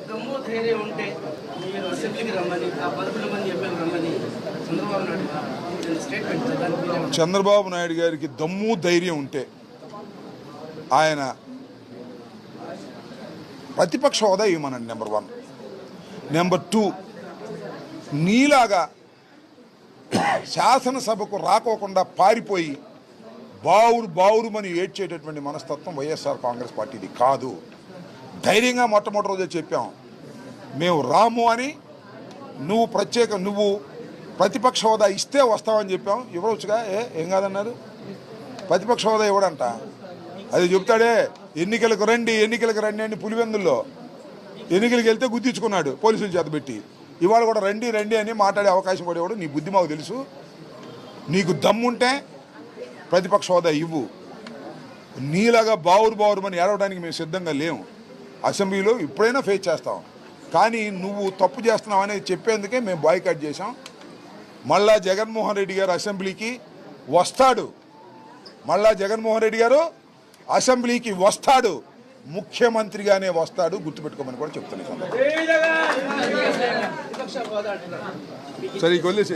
దమ్ము ధైర్యం ఉంటే మీరు అసెంబ్లీకి రమ్మని ఆ 11 మంది ఎమ్మెల్యేలు రమ్మని చంద్రబాబు నాయుడు స్టేట్మెంట్. చంద్రబాబు నాయుడు గారికి దమ్ము ధైర్యం ఉంటే ఆయన ప్రతిపక్ష హోదా ఇవ్వమనండి. నెంబర్ 1. నెంబర్ 2, నీలాగా శాసనసభకు రాకోకుండా పారిపోయి బావురుమని ఏడ్చేటటువంటి మనస్తత్వం వైఎస్ఆర్ కాంగ్రెస్ పార్టీది కాదు. ధైర్యంగా మొట్టమొదటి రోజే చెప్పాం, మేము రాము అని. నువ్వు ప్రతిపక్ష హోదా ఇస్తే వస్తామని చెప్పాం. ఇవ్వవచ్చుగా, ఏం కాదన్నారు. ప్రతిపక్ష హోదా ఇవ్వడంట, అది చెప్తాడే. ఎన్నికలకు రండి అని పులివెందుల్లో ఎన్నికలకు వెళ్తే గుర్తించుకున్నాడు పోలీసులు చేతబెట్టి. ఇవాళ కూడా రండి అని మాట్లాడే అవకాశం కూడా ఇవ్వడు. నీ బుద్ధి మాకు తెలుసు. నీకు దమ్ముంటే ప్రతిపక్ష హోదా ఇవ్వు. నీలాగా బావురుమని ఏడవడానికి మేము సిద్ధంగా లేము. అసెంబ్లీలో ఇప్పుడైనా ఫేస్ చేస్తాం, కానీ నువ్వు తప్పు చేస్తున్నావు అనేది చెప్పేందుకే మేము బాయ్కాట్ చేశాం. మళ్ళా జగన్మోహన్ రెడ్డి గారు అసెంబ్లీకి వస్తాడు. అసెంబ్లీకి వస్తాడు, ముఖ్యమంత్రిగానే వస్తాడు. గుర్తుపెట్టుకోమని కూడా చెప్తున్నాను. సరే, వదిలేసి